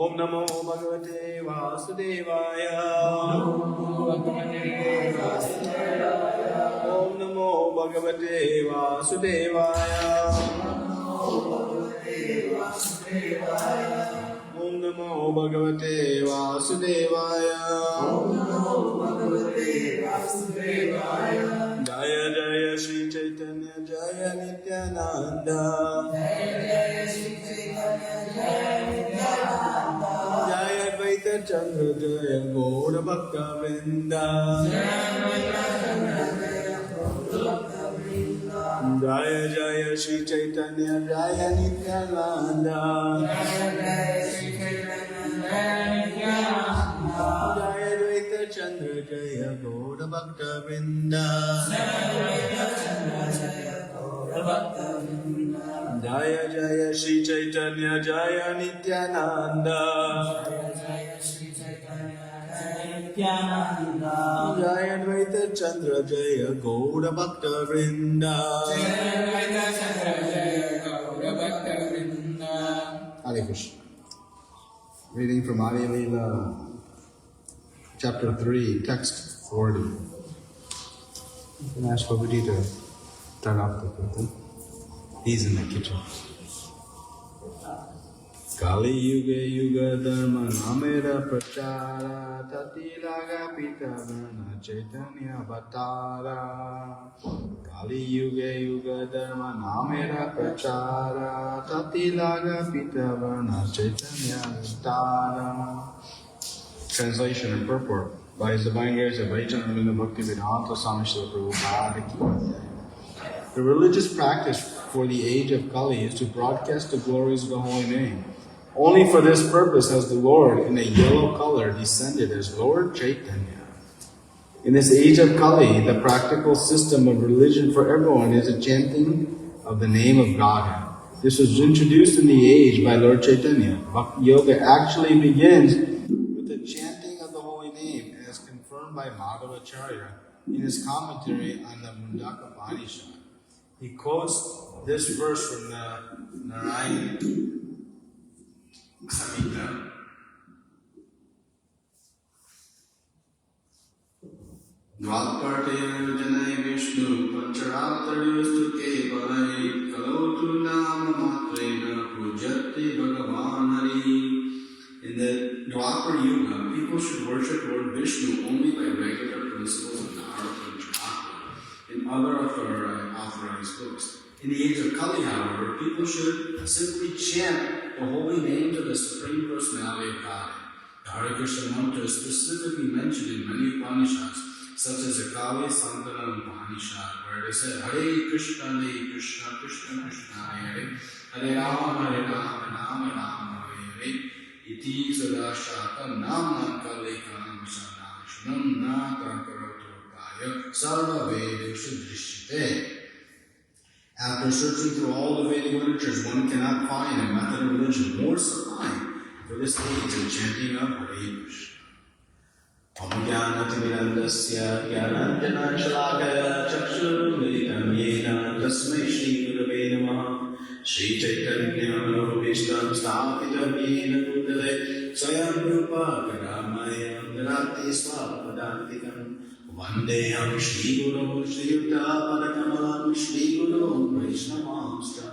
Om Namo Bhagavate Vasudevaya. Om Namo Bhagavate Vasudevaya. Om Namo Bhagavate Vasudevaya. Jaya Jaya Shri Chaitanya Jaya Nityananda. Jaya Advaita Chandra Jaya Gaura Bhakta Vrinda. Jaya Jaya Shri Chaitanya Jaya Nityananda. Jaya Advaita Chandra Jaya Gaura Bhakta Vrinda. Jaya Jaya Shri Chaitanya Jaya Nityananda. Jaya Advaita Chandra Jaya Gaura Bhakta Vrinda. Hare Krishna. Reading from Adi Leela, chapter 3, text 40. You can ask Prabhuji to turn off the curtain. He's in the kitchen. Kali Yuga Yuga Dharma Namera Prachara Tati Laga Pitavana Chaitanya Bhatara. Kali Yuga Yuga Dharma Namera Prachara Tati Laga Pitavana Chaitanya Bhatara. Translation and purport by His Divine Grace of Vaichananda Bhakti Vedanta Swami Srila Prabhupada Ki. The religious practice for the age of Kali is to broadcast the glories of the holy name. Only for this purpose has the Lord in a yellow color descended as Lord Chaitanya. In this age of Kali, the practical system of religion for everyone is the chanting of the name of Godhead. This was introduced in the age by Lord Chaitanya. Bhakti Yoga actually begins with the chanting of the holy name as confirmed by Madhavacharya in his commentary on the Mundaka Upanishad. He quotes this verse from the Narayana Samhita. Dvaparte Janai Vishnu Pancharataryostu Kevalai Kalotu Nama Matrena Pujati Bhagavan Hari. In the Dwapar Yuga, people should worship Lord Vishnu only by regular principles of Narada and Chakra in other authorized books. In the age of Kali, however, people should simply chant the holy name to the Supreme Personality of God. The Hare Krishna mantra is specifically mentioned in many Upanishads, such as the Kali Santana Upanishad, where it is said, Hare Krishna, Krishna Krishna, Hare Hare Rama, Rama Rama, Hare Iti Sadashata Namna Kali Kanam Sanashanam Nata Karatokaya Sarva Vedusha Drishyate. After searching through all the Vedic literatures, one cannot find a method of religion more sublime for this age of chanting of Hare Krishna. Om Jnanatirandasya Jnananjana Shalakaya Chakshurumilitam Yena Tasmai Shri Gurave Namaha. Shri Chaitanya Manobhishtam Sthapitam Yena Bhutale Swayam Rupa Kadamaya Dharati Swapadantikam Vandeham Shri Guru Shri Yukta Padakamalam Shri Guru Vaishnavamstra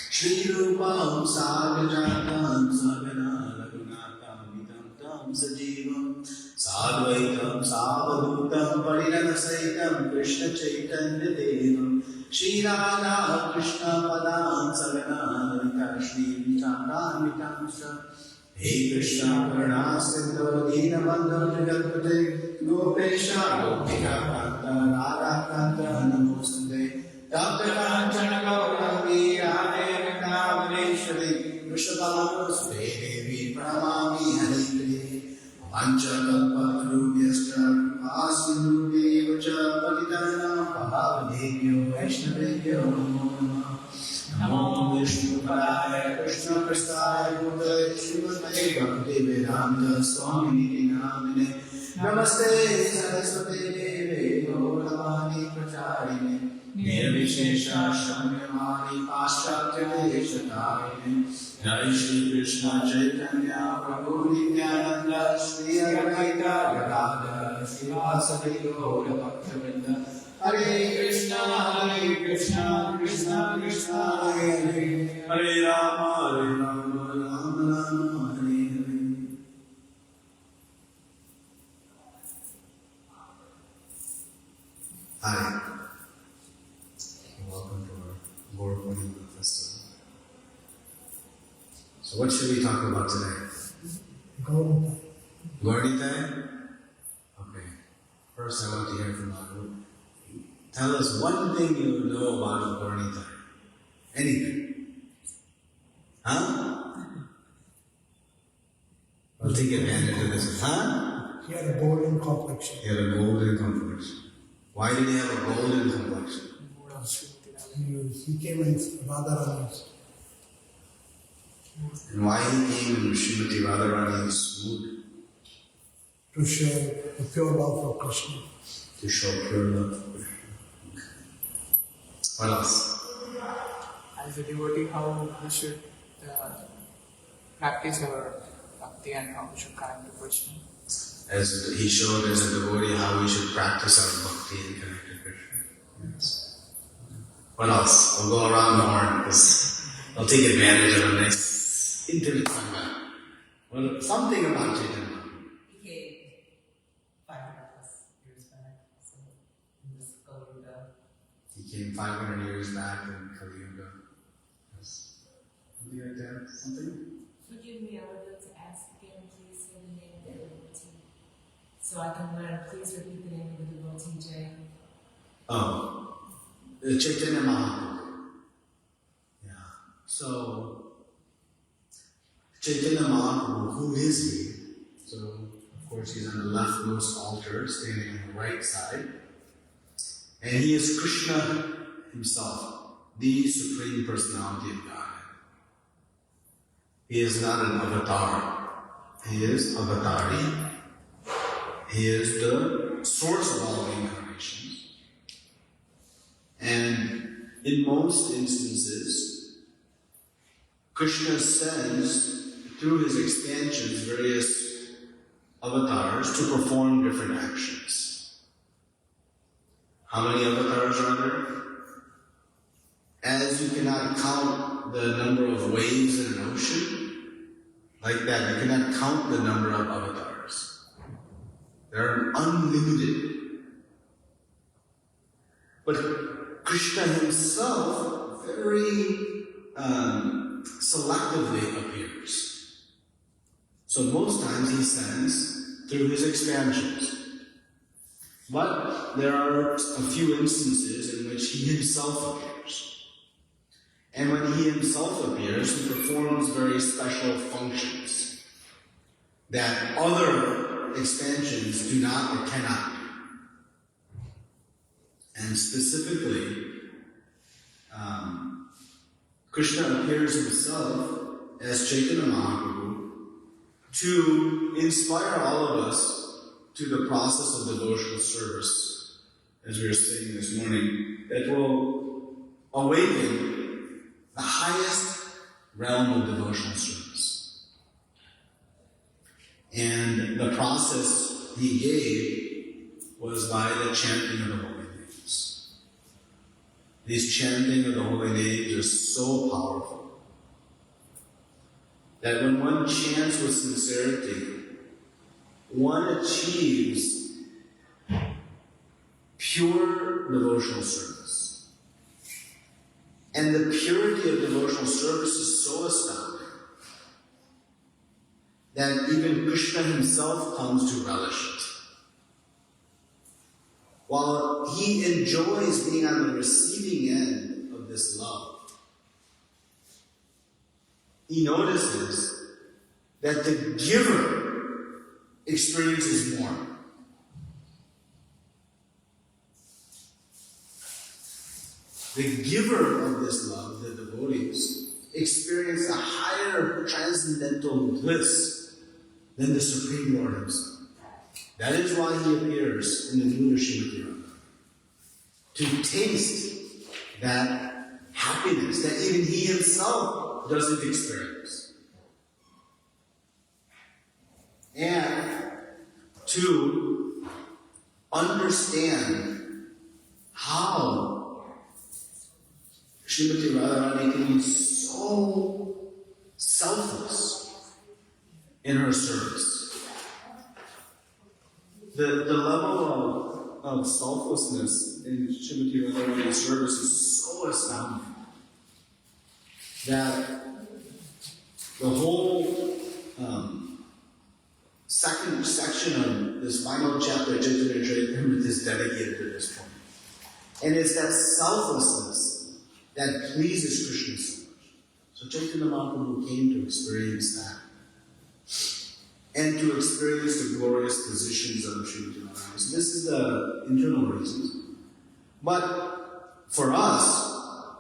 Shri Rupam Sagajatam Sagana Raghunatam Vitam Tam Sajivam Sadvaitam Savadutam Parinadasaitam Krishna Chaitanya Devam Shri Radha Krishna Padam Sagana Lalita Shri Vicharan Vitamstra Hey Krishna Karuna Sindhu Dinabandhu Jagatpate Gopesha Gopika Kanta Radha Kanta Namosande Tapta Kanchana Gauravi Radhe Vrindavaneshwari Vrishabhanusude Devi Pranamami Haripade Panchakalpatarubhyascha Kripasindhubheva cha Patitanam Pavanebhyo Vaishnavebhyo Namo Namah. Namo Vishnu Padaya Krishna Prasthaya Bhutale Srimate Bhakti Vedanta Swamini Namine Namaste Saraswate Deve Gauravani Pracharine Nirvishesha Shamyamani Paschatya Deshatarine Jai Shri Krishna Chaitanya Prabhu Nityananda Shri Advaita Gadadhar Srivasadi Gaura Bhaktivinoda Hare Krishna Krishna Krishna Hare Hare Hare Rama Rama Rama Hare Hare. Hi. Welcome to our Gaura Purnima festival. So what should we talk about today? Gaura. Okay. First I want to hear from Madhu. Tell us one thing you know about Gaura. Anything. Huh? I'll take advantage of this. Huh? He had a golden complexion. He had a golden complexion. Why did he have a golden complexion? He came in Radharani's. And why he came in Srimati Radharani's mood? To show the pure love for Krishna. To show pure love for Krishna. Okay. What else? As a devotee, how we should practice our bhakti and how we should connect to Krishna. As he showed as a devotee how we should practice our bhakti and connect to Krishna. Yes. What else? I'll go around the horn because I'll take advantage of a nice intimate sangha. Well, something about Chaitanya. He came 500 plus years back, so in this Kali Yuga. He came 500 years back in Kali Yuga. Yes. Something like that? Something? Forgive me, I would like to ask again, please say the name of the devotee. So I can learn, please repeat the name of the devotee, Jay. Oh. The Chaitanya Mahaprabhu. Yeah. So, Chaitanya Mahaprabhu, who is he? So, of course, he's on the leftmost altar, standing on the right side. And he is Krishna himself, the Supreme Personality of Godhead. He is not an avatar. He is avatari. He is the source of all incarnations. And in most instances, Krishna sends, through his expansions, various avatars to perform different actions. How many avatars are there? As you cannot count the number of waves in an ocean, like that, you cannot count the number of avatars. There are unlimited. But Krishna himself very selectively appears. So most times he sends through his expansions. But there are a few instances in which he himself appears. And when he himself appears, he performs very special functions that other expansions do not or cannot do. And specifically, Krishna appears himself as Chaitanya Mahaprabhu to inspire all of us to the process of devotional service, as we were saying this morning, that will awaken the highest realm of devotional service. And the process he gave was by the chanting of the holy names. This chanting of the holy names is so powerful that when one chants with sincerity, one achieves pure devotional service. And the purity of devotional service is so astounding that even Krishna himself comes to relish it. While he enjoys being on the receiving end of this love, he notices that the giver experiences more. The giver of this love, the devotees, experience a higher transcendental bliss than the Supreme Lord himself. That is why he appears in the mood of Srimati Radha. To taste that happiness that even he himself doesn't experience. And to understand how Srimati Radharani can be so selfless in her service. The level of selflessness in Srimati Radharani's service is so astounding that the whole second section of this final chapter, Chaitanya Charitamrita, is dedicated to this point. And it's that selflessness that pleases Krishna so much. So Chaitanya Mahaprabhu came to experience that. And to experience the glorious positions of Srimati Radharani. So this is the internal reasons. But for us,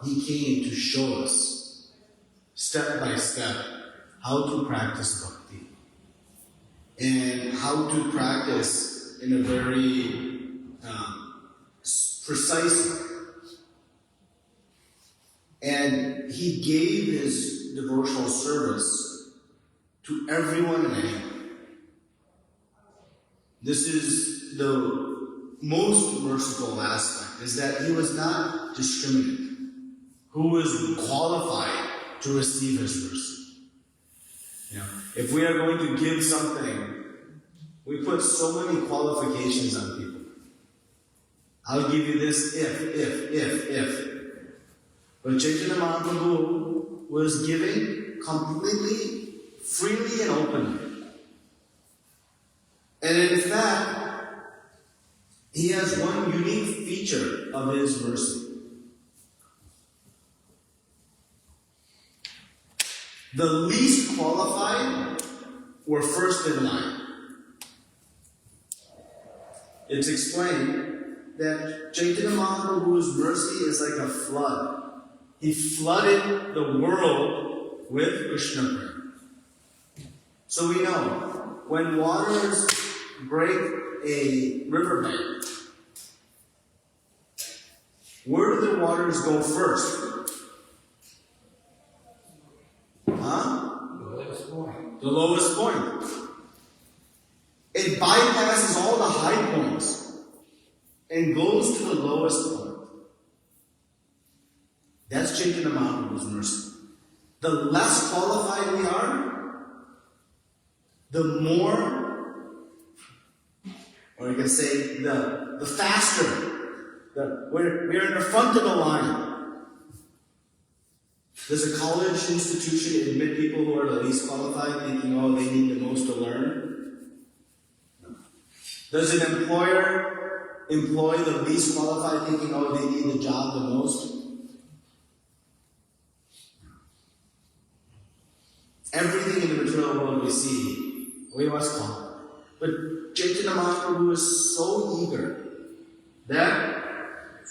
he came to show us, step by step, how to practice bhakti. And how to practice in a very precise way. And he gave his devotional service to everyone and anyone. This is the most merciful aspect, is that he was not discriminate. Who was qualified to receive his mercy? If we are going to give something, we put so many qualifications on people. I'll give you this if. But Chaitanya Mahaprabhu was giving completely, freely and openly. And in fact, he has one unique feature of his mercy. The least qualified were first in line. It's explained that Chaitanya Mahaprabhu's mercy is like a flood. He flooded the world with Krishna prema. So we know, when waters break a riverbank, where do the waters go first? The lowest point. It bypasses all the high points and goes to the lowest point. That's Chaitanya Mahaprabhu's mercy. The less qualified we are, the more, or you can say, the faster. We're in the front of the line. Does a college institution admit people who are the least qualified, thinking, oh, they need the most to learn? No. Does an employer employ the least qualified, thinking, oh, they need the job the most? Everything in the material world we see, we must qualify. But Chaitanya Mahaprabhu is so eager that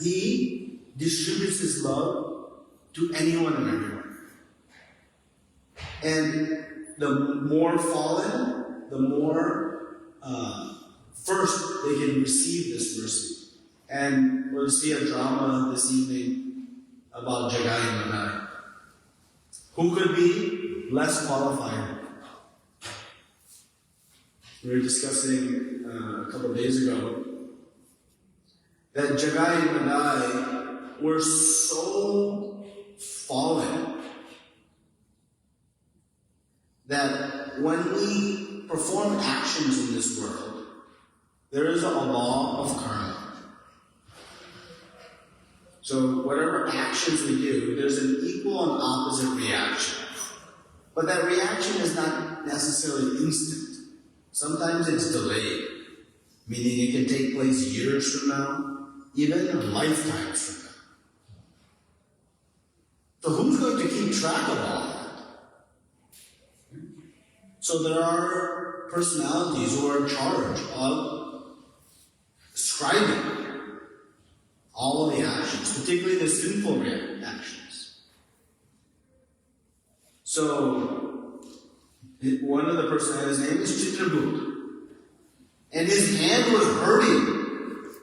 he distributes his love to anyone and everyone. And the more fallen, the more first they can receive this mercy. And we'll see a drama this evening about Jagai and Madai. Who could be less qualified? We were discussing a couple of days ago that Jagai and Madai were so fallen that when we perform actions in this world, there is a law of karma. So whatever actions we do, there's an equal and opposite reaction. But that reaction is not necessarily instant. Sometimes it's delayed, meaning it can take place years from now, even lifetimes from now. So who's going to keep track of all that? So there are personalities who are in charge of scribing all of the actions, particularly the sinful actions. So one of the personalities, his name is Chitrabhut. And his hand was hurting,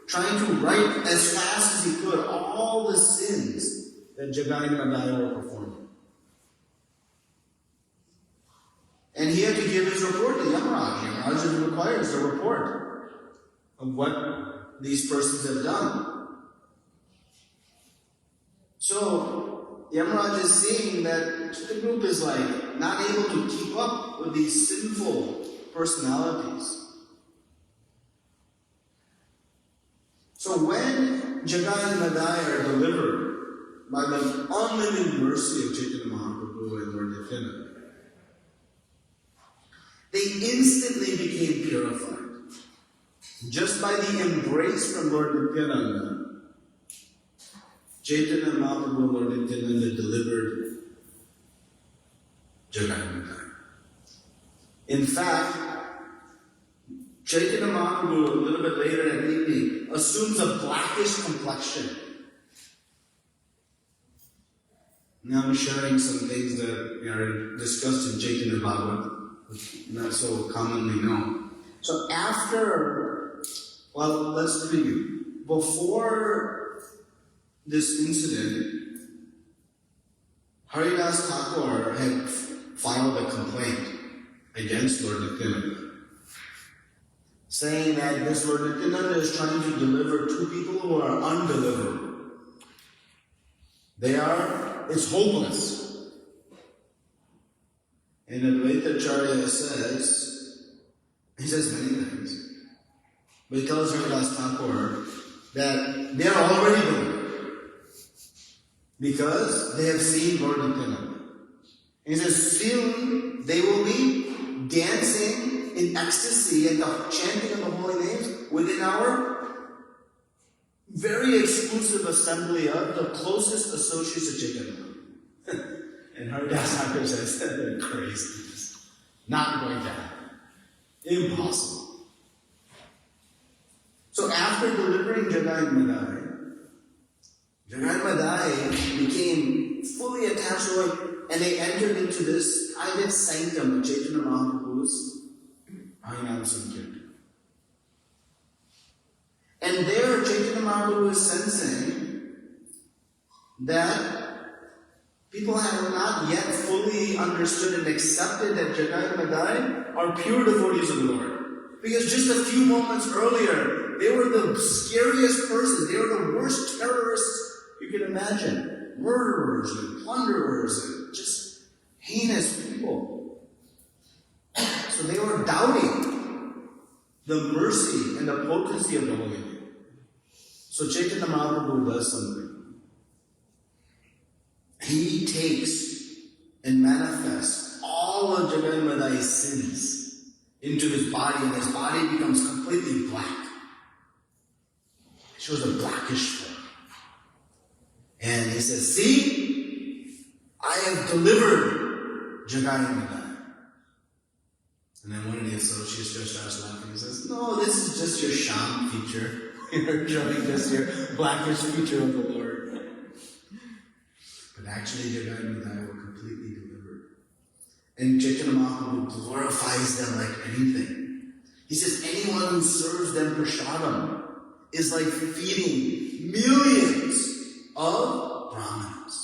trying to write as fast as he could all the sins that Jagai and Madai were performing. And he had to give his report to Yamaraj. Yamaraj requires a report of what these persons have done. So, Yamaraj is seeing that the group is like not able to keep up with these sinful personalities. So when Jagai and Madai are delivered by the unlimited mercy of Chaitanya Mahaprabhu and Lord Nityananda, they instantly became purified. Just by the embrace from Lord Nityananda, Chaitanya Mahaprabhu and Lord Nityananda delivered Jagai and Madai. In fact, Chaitanya Mahaprabhu, a little bit later that evening, assumes a blackish complexion. Now I'm sharing some things that are discussed in Chaitanya Bhagavad, not so commonly known. So let's preview. Before this incident, Haridas Thakur had filed a complaint against Lord Nityananda, saying that this Lord Nityananda is trying to deliver two people who are undeliverable. It's hopeless. And Advaita Acharya he says many things, but he tells Haridas Thakur that they are already delivered because they have seen Lord Nityananda. He says, soon they will be dancing in ecstasy and the chanting of the holy names within our very exclusive assembly of the closest associates of Chaitanya. And Haridas Thakur says, they're crazy. Not going to happen. Impossible. So after delivering Jagai and Madai, Jagai and Madai became fully attached to Lord, and they entered into this private sanctum of Chaitanya Mahaprabhu's Harinam Sankirtan. And there Chaitanya Mahaprabhu is sensing that people have not yet fully understood and accepted that Jagai and Madai are pure devotees of the Lord. Because just a few moments earlier, they were the scariest persons. They were the worst terrorists you can imagine. Murderers and plunderers and just heinous people. So they were doubting the mercy and the potency of the Holy Name. So Chaitanya Mahaprabhu does something. He takes and manifests all of Jagai and Madai's sins into his body, and his body becomes completely black. It shows a blackish form. And he says, see, I have delivered Jagai and Madai. And then one of the associates just starts laughing and says, no, this is just your sham feature. You're showing just your blackish feature of the Lord. But actually, Jagai and Madai were completely delivered. And Chaitanya Mahaprabhu glorifies them like anything. He says, anyone who serves them prasadam is like feeding millions of brahmanas.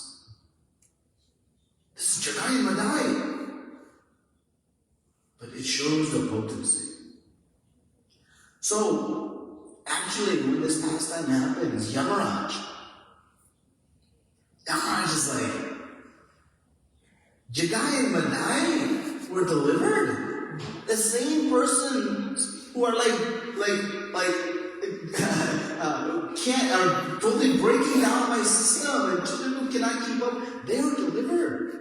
This is Jagai and Madai. But it shows the potency. So, actually, when this pastime happens, Yamaraj is like, Jagai and Madai were delivered. The same persons who are are totally breaking down my system and children who cannot keep up, they were delivered.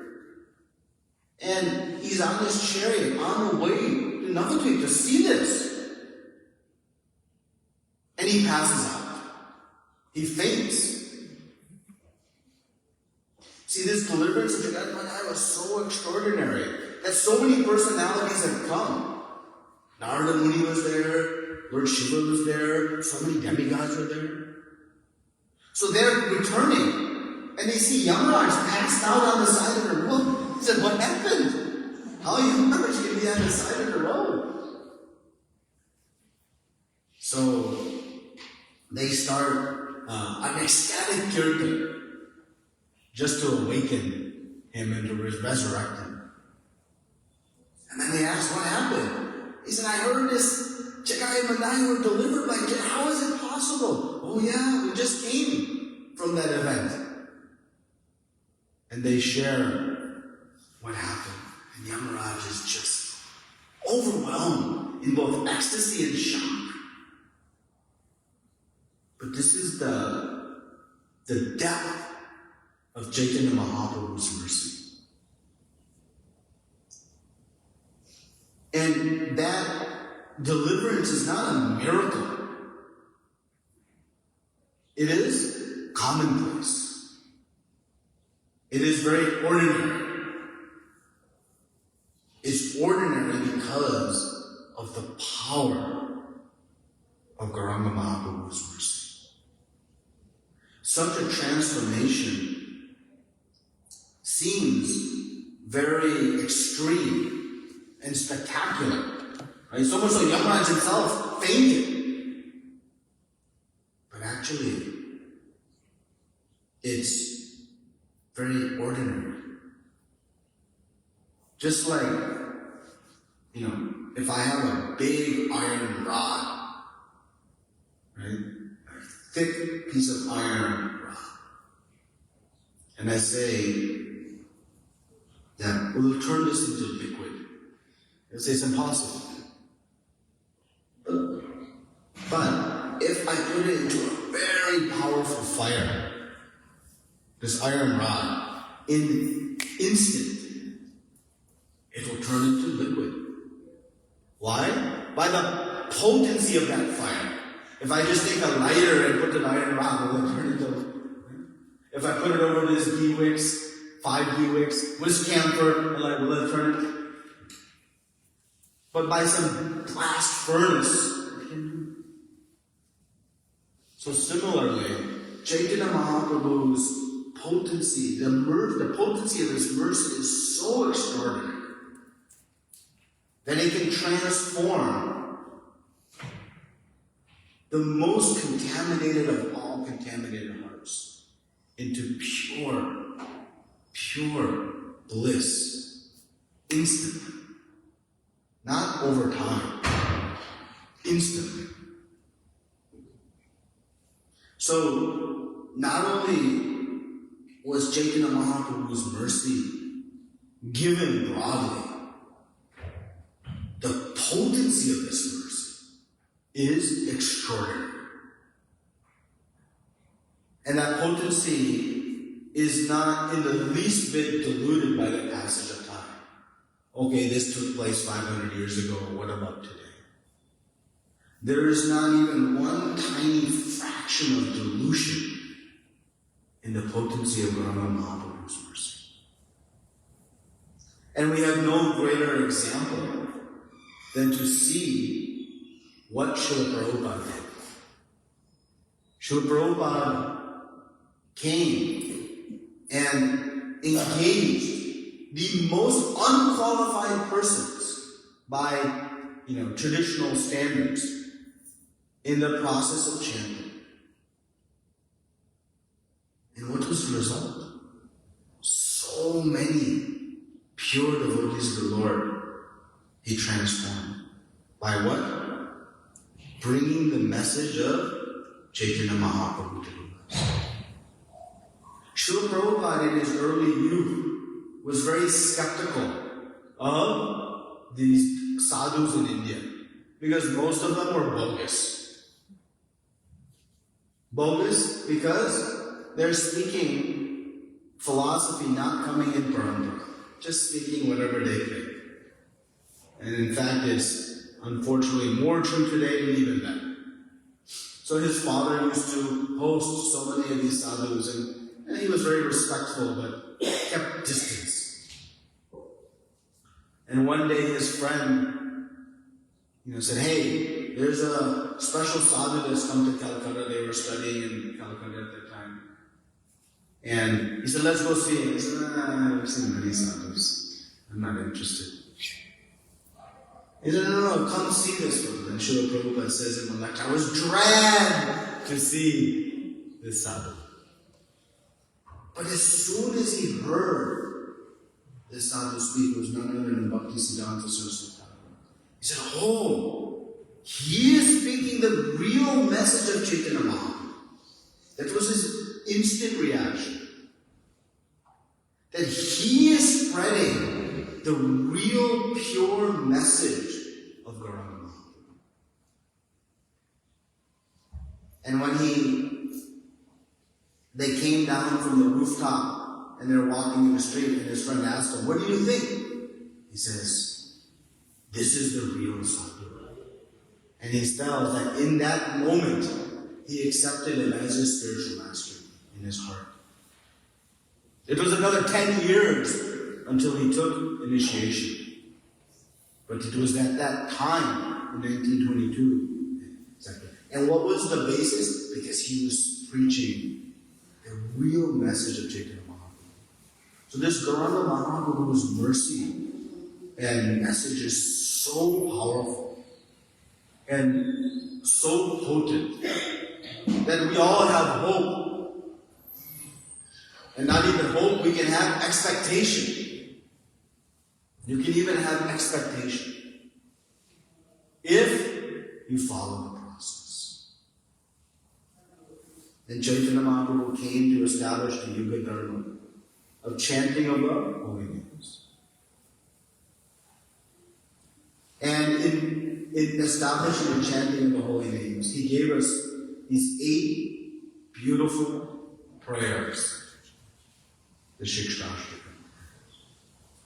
And he's on this chariot on the way to Navadvip to see this. And he passes out. He faints. See, this deliverance of Jagai and Madai was so extraordinary that so many personalities had come. Narada Muni was there, Lord Shiva was there, so many demigods were there. So they're returning, and they see Yamaraj passed out on the side of the road. He said, what happened? How Yamaraj can be on the side of the road? So they start an ecstatic kirtan just to awaken him and to resurrect him. And then they asked, what happened? He said, I heard this Chagai and Mandai were delivered by Jai. How is it possible? Oh yeah, we just came from that event. And they share what happened. And Yamaraj is just overwhelmed in both ecstasy and shock. But this is the depth of Chaitanya Mahaprabhu's mercy. And that deliverance is not a miracle. It is commonplace. It is very ordinary. It's ordinary because of the power of Gauranga Mahaprabhu's mercy. Such a transformation seems very extreme and spectacular. Right? So much so Yamaraj himself fainted. But actually, it's very ordinary. Just like, if I have a big iron rod, right? A thick piece of iron rod. And I say that we'll turn this into liquid. They'll say it's impossible. But if I put it into a very powerful fire, this iron rod, in instant, it will turn into liquid. Why? By the potency of that fire. If I just take a lighter and put an iron rod, will it turn into, if I put it over this ghee wicks, 5 ghee wicks, whisk camphor, will it turn it? But by some blast furnace, it can do. So similarly, Chaitanya Mahaprabhu's potency, the potency of his mercy is so extraordinary that it can transform the most contaminated of all contaminated hearts into pure bliss instantly. Not over time. Instantly. So, not only was Chaitanya Mahaprabhu's mercy given broadly, the potency of this mercy is extraordinary. And that potency is not in the least bit diluted by the passage of time. Okay, this took place 500 years ago, what about today? There is not even one tiny fraction of dilution in the potency of Gauranga Mahaprabhu's mercy. And we have no greater example than to see what Srila Prabhupada did. Srila Prabhupada came and engaged the most unqualified persons by, traditional standards in the process of chanting. And what was the result? So many pure devotees of the Lord he transformed. By what? Bringing the message of Chaitanya Mahaprabhu to the West. Srila Prabhupada in his early youth was very skeptical of these sadhus in India because most of them were bogus. Bogus because they're speaking philosophy not coming in parampara, just speaking whatever they think. And in fact, it's unfortunately more true today than even then. So his father used to host so many of these sadhus, and he was very respectful, but kept distance. And one day his friend, said, hey, there's a special sadhu that's come to Calcutta. They were studying in Calcutta at that time. And he said, let's go see him. He said, I've seen many sadhus. I'm not interested. He said, no, come see this one. And Srila Prabhupada says in one lecture, I was dragged to see this sadhu. But as soon as he heard this sadhu speak was none other than Bhaktisiddhanta Saraswati Thakur. He said, oh, he is speaking the real message of Chaitanya Mahaprabhu. That was his instant reaction. That he is spreading the real pure message of Gaura. And when they came down from the rooftop and they're walking in the street and his friend asked him, what do you think? He says, this is the real sadhu. And he tells that in that moment, he accepted him as his spiritual master in his heart. It was another 10 years until he took initiation. But it was at that time, in 1922. Exactly. And what was the basis? Because he was preaching the real message of Chaitanya Mahaprabhu. So this Gauranga Mahaprabhu's mercy and message is so powerful and so potent that we all have hope. And not even hope, we can have expectation. You can even have expectation if you follow the process. Then Chaitanya Mahaprabhu came to establish the Yuga Dharma of chanting of the holy names. And in establishing the chanting of the holy names, he gave us these 8 beautiful prayers. The Shikshashtakam.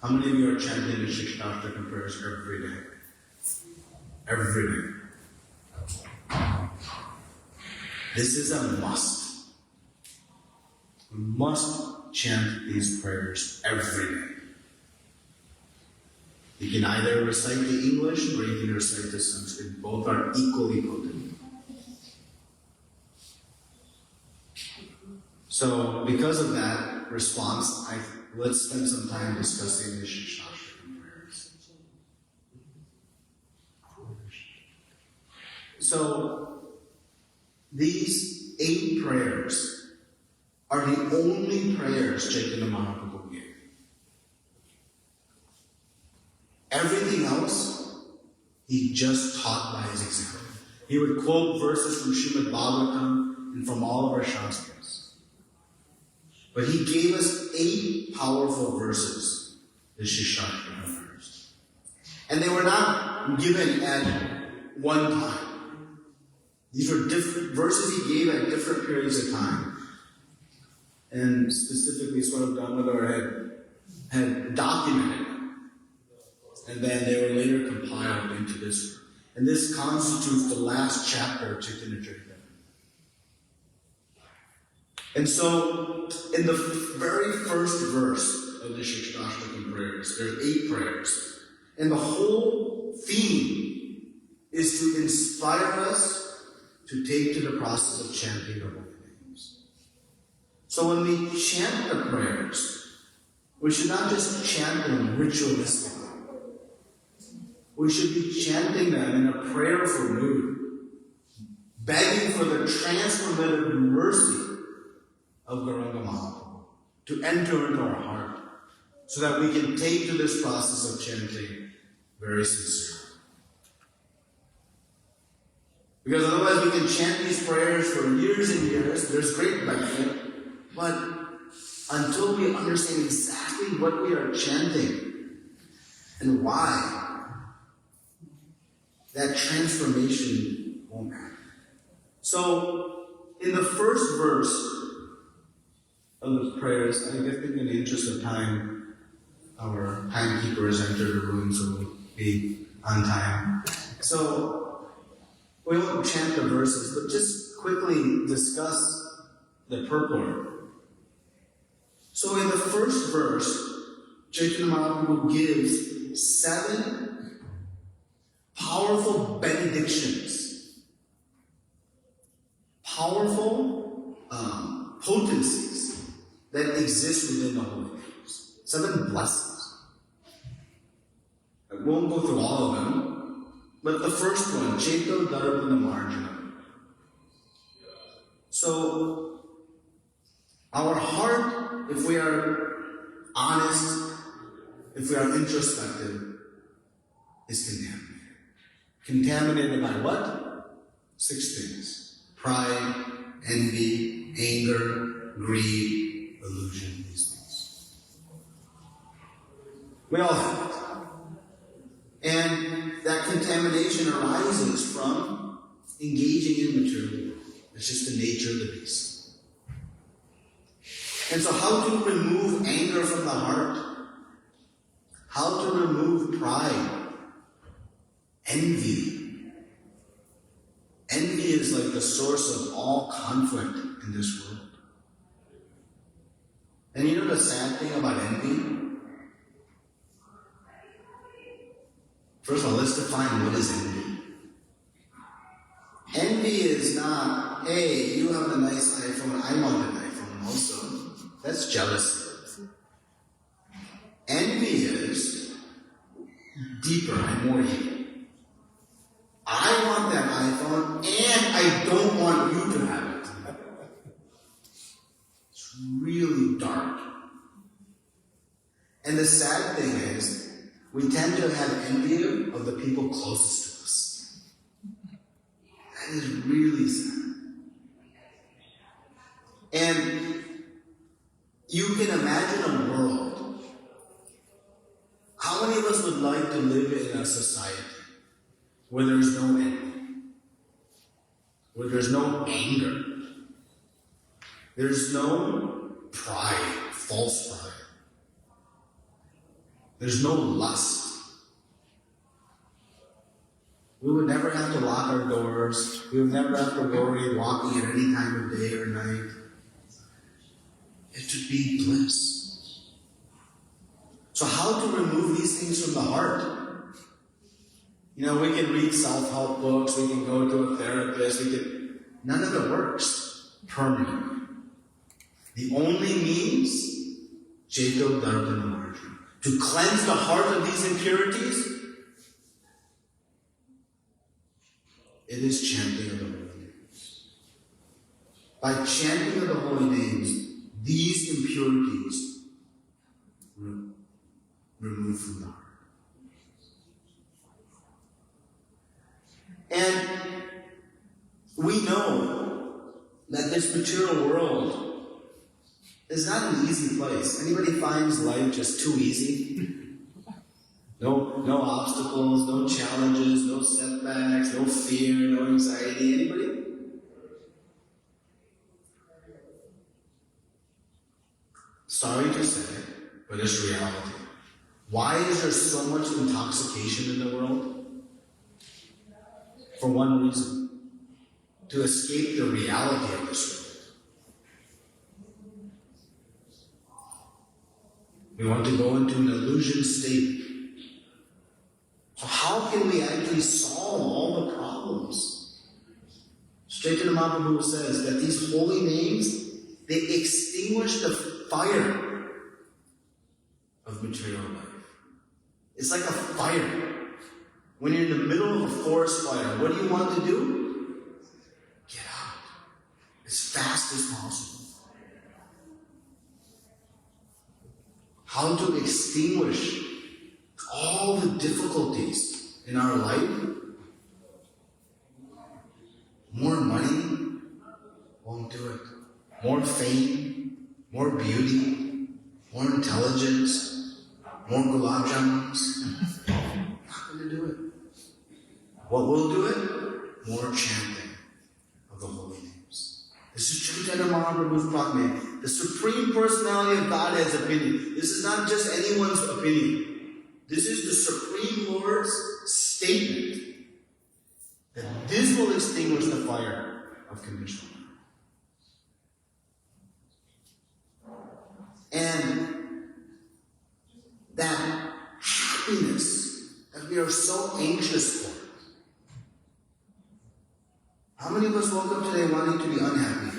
How many of you are chanting the Shikshashtakam prayers every day? Every day. This is a must. We must chant these prayers every day. You can either recite the English or you can recite the Sanskrit. Both are equally potent. So, because of that response, let's spend some time discussing the Shikshashtakam prayers. So, these 8 prayers are the only prayers Chaitanya Mahaprabhu gave. Everything else, he just taught by his example. He would quote verses from Srimad Bhagavatam and from all of our Shastras. But he gave us 8 powerful verses, the Shikshashtakam prayers. And they were not given at one time. These were different verses he gave at different periods of time. And specifically, Swarup Damodar had documented them. And then they were later compiled into this. And this constitutes the last chapter of Chaitanya Charitamrita. And so, in the very first verse of the Shikshashtakam prayers, there are 8 prayers. And the whole theme is to inspire us to take to the process of chanting the holy names. So when we chant the prayers, we should not just chant them ritualistically. We should be chanting them in a prayerful mood, begging for the transformative mercy of Gauranga Mahaprabhu to enter into our heart so that we can take to this process of chanting very sincerely. Because otherwise we can chant these prayers for years and years, there's great benefit, but until we understand exactly what we are chanting and why, that transformation won't happen. So, in the first verse of the prayers, I guess in the interest of time, our timekeeper has entered the room, so we'll be on time. So, we won't chant the verses, but just quickly discuss the purport. So in the first verse, Chaitanya Mahaprabhu gives 7 powerful benedictions, powerful potencies that exist within the holy names. 7 blessings. I won't go through all of them, but the first one, Cheto Darpana Marjana. So, our heart, if we are honest, if we are introspective, is contaminated. Contaminated by what? 6 things. Pride, envy, anger, greed, illusion, these things. We all have it. And that contamination arises from engaging in material. It's just the nature of the beast. And so how to remove anger from the heart? How to remove pride? Envy. Envy is like the source of all conflict in this world. And you know the sad thing about envy? First of all, let's define what is envy. Envy is not, hey, you have a nice iPhone, I want an iPhone also. That's jealousy. Envy is deeper and more evil. I want that iPhone and I don't want you to have it. It's really dark. And the sad thing is, we tend to have envy of the people closest to us. That is really sad. And you can imagine a world. How many of us would like to live in a society where there's no envy, where there's no anger, there's no pride, false pride, there's no lust? We would never have to lock our doors. We would never have to worry walking at any time of day or night. It would be bliss. So how to remove these things from the heart? You know, we can read self-help books, we can go to a therapist, none of it works permanently. The only means, Jato Dardana Marjan, to cleanse the heart of these impurities, it is chanting of the holy names. By chanting of the holy names, these impurities removed from the heart. And we know that this material world is not an easy place. Anybody finds life just too easy? No obstacles, no challenges, no setbacks, no fear, no anxiety. Anybody? Sorry to say, but it's reality. Why is there so much intoxication in the world? For one reason, to escape the reality of this world. We want to go into an illusion state. So how can we actually solve all the problems? Chaitanya Mahaprabhu says that these holy names, they extinguish the fire of material life. It's like a fire. When you're in the middle of a forest fire, what do you want to do? Get out as fast as possible. How to extinguish all the difficulties in our life? More money won't do it. More fame, more beauty, more intelligence, more gulab jamuns. Not going to do it. What will do it? More chanting of the holy names. This is Chaitanya Mahaprabhu's proclamation. The Supreme Personality of Godhead's opinion. This is not just anyone's opinion. This is the Supreme Lord's statement that this will extinguish the fire of conditional life. And that happiness that we are so anxious for. How many of us woke up today wanting to be unhappy?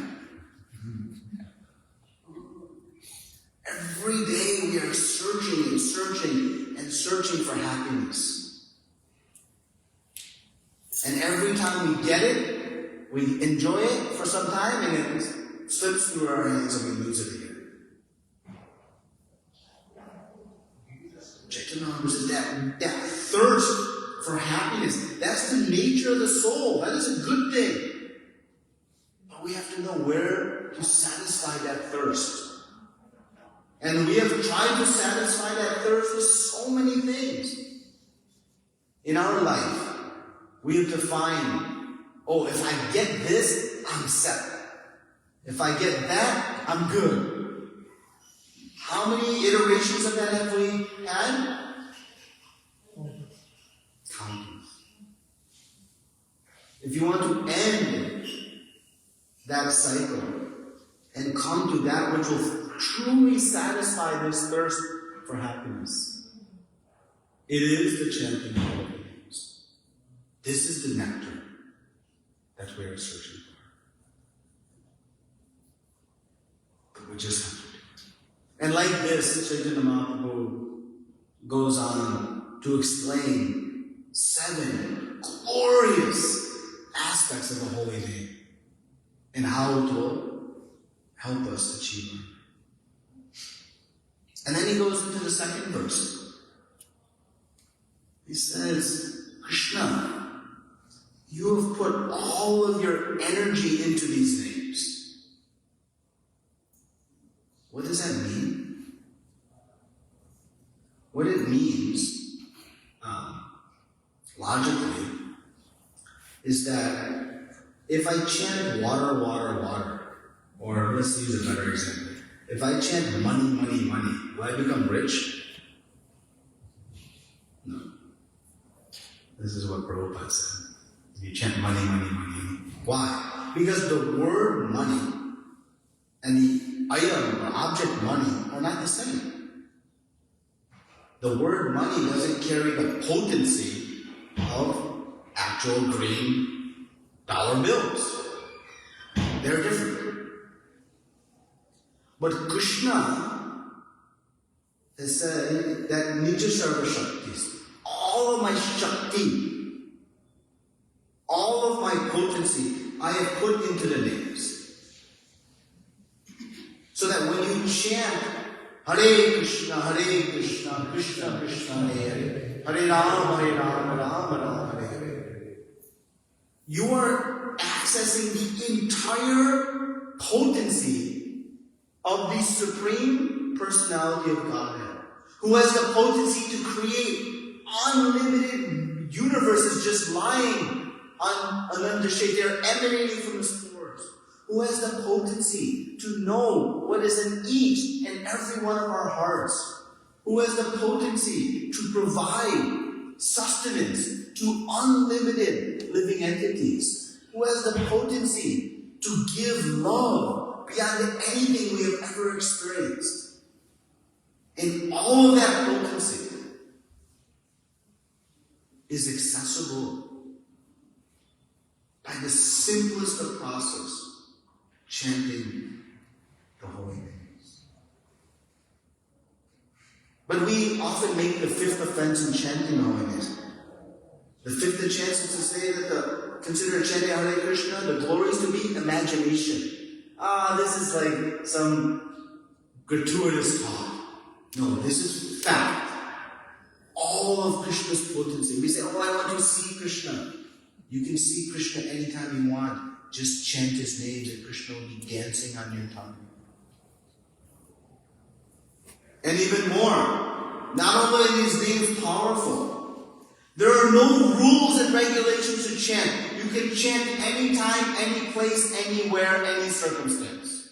Every day we are searching and searching and searching for happiness. And every time we get it, we enjoy it for some time and it slips through our hands and we lose it again. Chaitanya Mahaprabhu says that thirst for happiness, that's the nature of the soul. That is a good thing. But we have to know where to satisfy that thirst. And we have tried to satisfy that thirst with so many things. In our life, we have to find, if I get this, I'm set. If I get that, I'm good. How many iterations of that have we had? Countless. If you want to end that cycle and come to that which will truly satisfy this thirst for happiness, it is the chanting of holy names. This is the nectar that we are searching for. But we just have to do it. And like this, Chaitanya Mahaprabhu goes on to explain 7 glorious aspects of the holy name and how it will help us achieve it. And then he goes into the second verse. He says, Krishna, you have put all of your energy into these names. What does that mean? What it means, logically, is that if I chant water, water, water, or let's use a better example. If I chant money, money, money, will I become rich? No. This is what Prabhupada said. You chant money, money, money. Why? Because the word money and the item or object money are not the same. The word money doesn't carry the potency of actual green dollar bills. They're different. But Krishna has said that Nitya Sarva Shaktis, all of my Shakti, all of my potency, I have put into the names. So that when you chant Hare Krishna, Krishna Krishna, Hare Hare, Hare Rama, Rama Hare Hare, you are accessing the entire potency of the Supreme Personality of Godhead, who has the potency to create unlimited universes just lying on Ananda Shade. They are emanating from the source, who has the potency to know what is in each and every one of our hearts, who has the potency to provide sustenance to unlimited living entities, who has the potency to give love beyond anything we have ever experienced. And all of that potency is accessible by the simplest of process, chanting the holy names. But we often make the fifth offense in chanting the holy names. The fifth offense is to say that consider chanting Hare Krishna, the glories, to be imagination. This is like some gratuitous talk. No, this is fact. All of Krishna's potency. We say, I want to see Krishna. You can see Krishna anytime you want. Just chant his names and Krishna will be dancing on your tongue. And even more, not only are these names powerful, there are no rules and regulations to chant. You can chant anytime, any place, anywhere, any circumstance.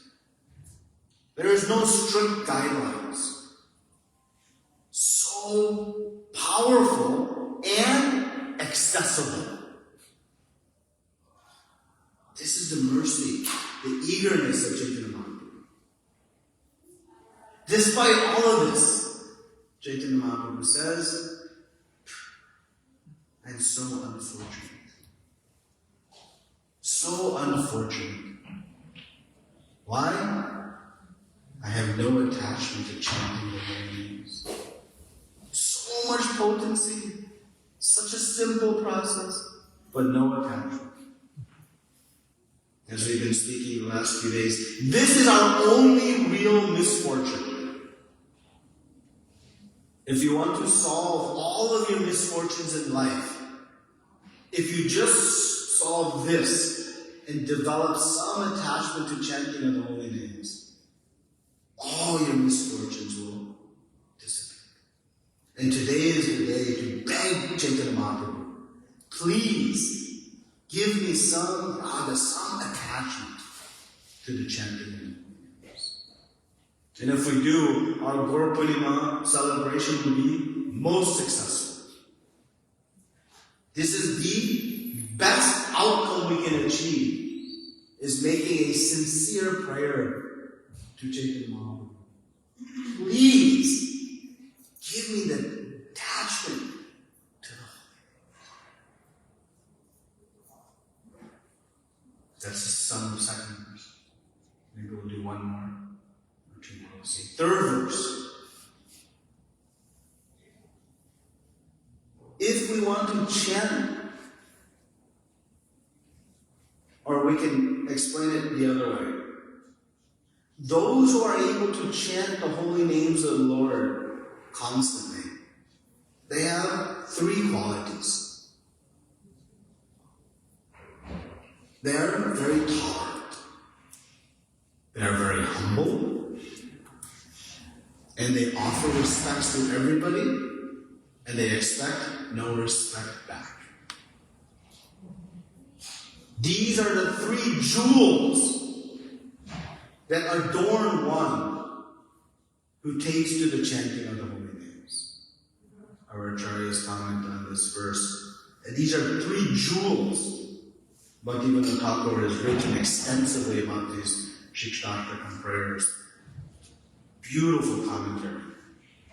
There is no strict guidelines. So powerful and accessible. This is the mercy, the eagerness of Chaitanya Mahaprabhu. Despite all of this, Chaitanya Mahaprabhu says, I'm so unfortunate. So unfortunate. Why? I have no attachment to chanting the holy names. So much potency, such a simple process, but no attachment. As we've been speaking the last few days, this is our only real misfortune. If you want to solve all of your misfortunes in life, if you just solve this and develop some attachment to chanting of the holy names, all your misfortunes will disappear. And today is the day to beg Chaitanya Mahaprabhu, please give me some raga, some attachment to the chanting of the holy names. And if we do, our Gaura Purnima celebration will be most successful. This is the best outcome we can achieve, is making a sincere prayer to Chaitanya Mahaprabhu. Please give me the attachment to the Holy. That's the sum of the second verse. Maybe we'll do one more or two more. We'll see. Third verse. If we want to chant, or we can explain it the other way. Those who are able to chant the holy names of the Lord constantly, they have three qualities. They are very tolerant. They are very humble. And they offer respects to everybody. And they expect no respect back. These are the three jewels that adorn one who takes to the chanting of the holy names. Our Acharya's comment on this verse. And these are three jewels. But even the Thakur has written extensively about these Shikshashtakam prayers. Beautiful commentary.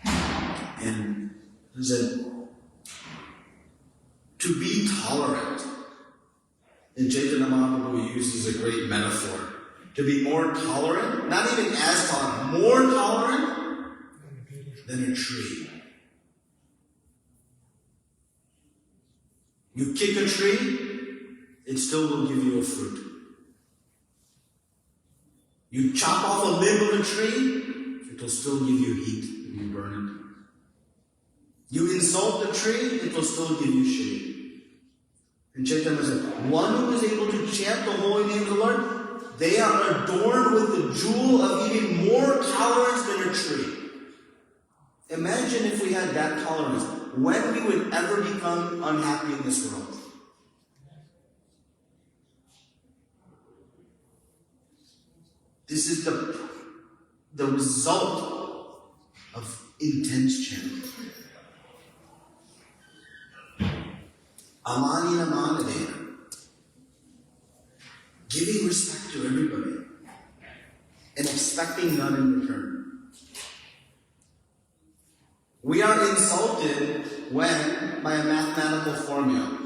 And he said, to be tolerant. And Chaitanya Mahaprabhu uses a great metaphor. To be more tolerant, not even as tolerant, more tolerant than a tree. You kick a tree, it still will give you a fruit. You chop off a limb of a tree, it will still give you heat when you burn it. You insult the tree, it will still give you shade. And Chaitanya said, one who is able to chant the holy name of the Lord, they are adorned with the jewel of even more tolerance than a tree. Imagine if we had that tolerance, when we would ever become unhappy in this world. This is the result of intense chanting. Amanina manadena. Giving respect to everybody and expecting none in return. We are insulted when, by a mathematical formula,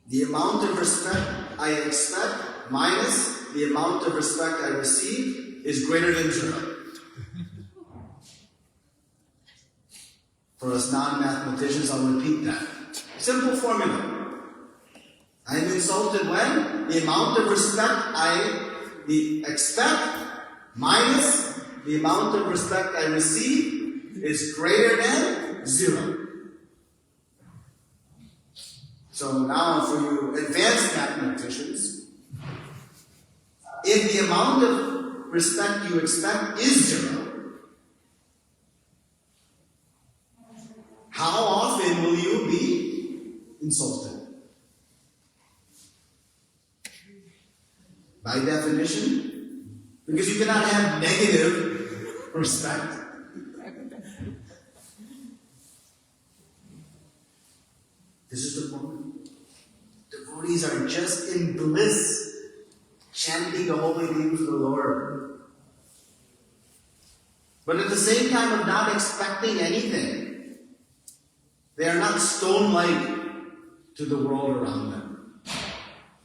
the amount of respect I expect minus the amount of respect I receive is greater than zero. For us non-mathematicians, I'll repeat that. Simple formula. I am insulted when the amount of respect I expect minus the amount of respect I receive is greater than zero. So now for you advanced mathematicians, if the amount of respect you expect is zero, how often will you be insulted? By definition, because you cannot have negative respect. This is the point. Devotees are just in bliss, chanting the holy names of the Lord. But at the same time of not expecting anything, they are not stone-like to the world around them.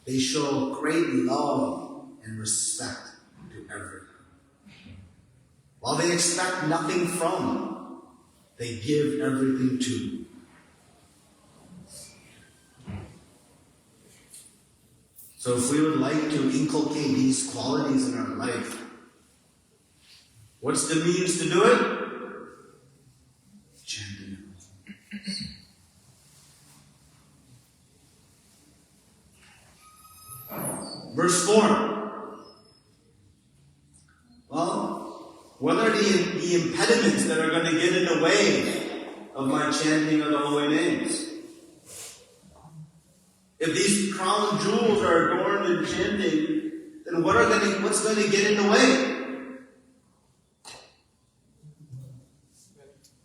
They show great love and respect to everyone. While they expect nothing from, they give everything to. So if we would like to inculcate these qualities in our life, what's the means to do it? Verse 4. Well, what are the impediments that are going to get in the way of my chanting of the holy names? If these crown jewels are adorned in chanting, then what's going to get in the way?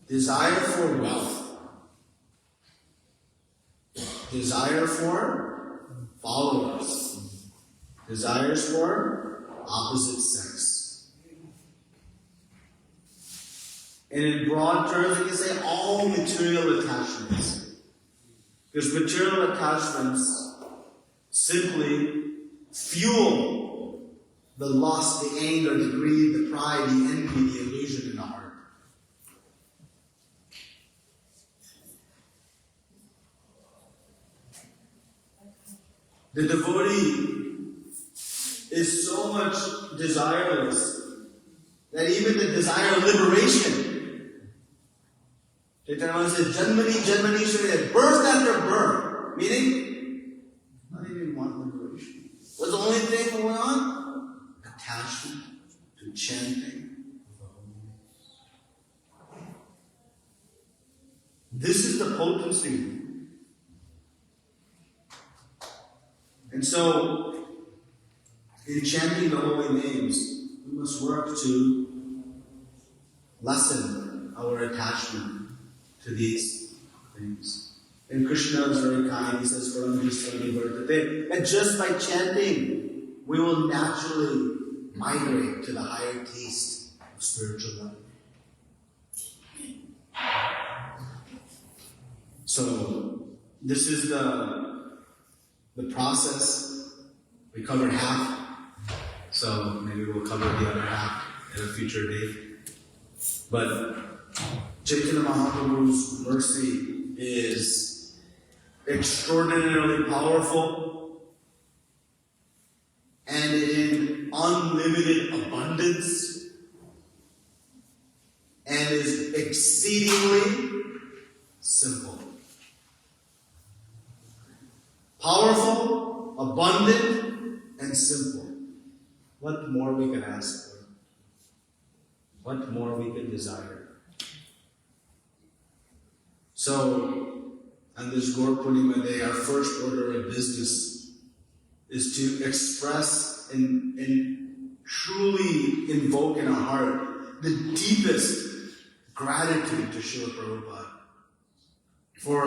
Desire for wealth. Desire for followers. Desires for opposite sex. And in broad terms, we can say all material attachments. Because material attachments simply fuel the lust, the anger, the greed, the pride, the envy, the illusion in the heart. The devotee is so much desireless that even the desire of liberation, Chaitanya says, Janmani, Janmani, Shriya, birth after birth, meaning, not even want liberation. What's the only thing going on? Attachment to chanting. This is the potency. And so, in chanting the holy names, we must work to lessen our attachment to these things. And Krishna is very kind. He says, that just by chanting, we will naturally migrate to the higher taste of spiritual life. So, this is the process. We covered half, so maybe we'll cover the other half at a future date. But Chaitanya Mahaprabhu's mercy is extraordinarily powerful and in unlimited abundance and is exceedingly simple. Powerful, abundant, and simple. What more we can ask for? What more we can desire? So, on this Gaura Purnima day, our first order of business is to express and truly invoke in our heart the deepest gratitude to Srila Prabhupada for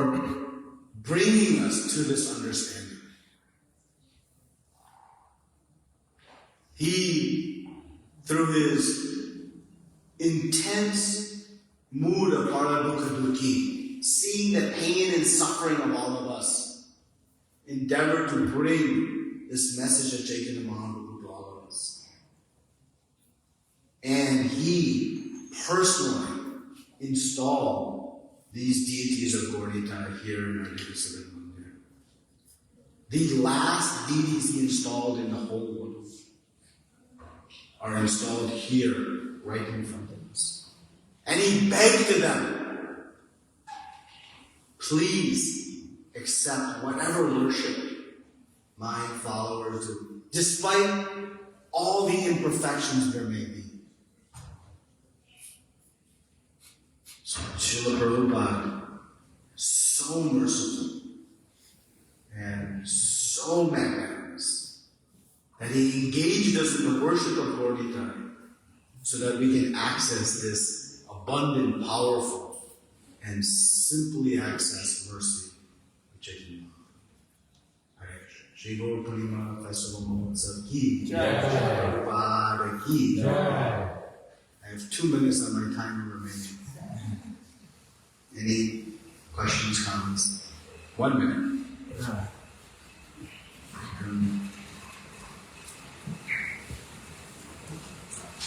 bringing us to this understanding. He, through his intense mood of Paradukha, seeing the pain and suffering of all of us, endeavored to bring this message of Chaitanya Mahaprabhu to all of us. And he personally installed these deities of Gaura here in our Nitya Mandir. The last deities he installed in the whole world are installed here, right in front of us. And he begged to them, please accept whatever worship my followers do, despite all the imperfections there may be. So Srila Prabhupada, so merciful and so magnanimous that he engaged us in the worship of Gaura so that we can access this abundant, powerful, and simply access mercy of Chaitanya Mahaprabhu. Hare Krishna. Shri Gaura Purnima Festival Mahotsav ki Jai. Prabhupada ki Jai. I have 2 minutes on my timer remaining. Any questions, comments? 1 minute.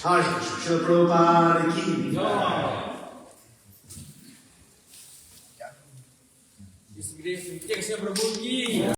Hare Krishna. Srila Prabhupada ki Jai. Nitya Krishna Prabhu ki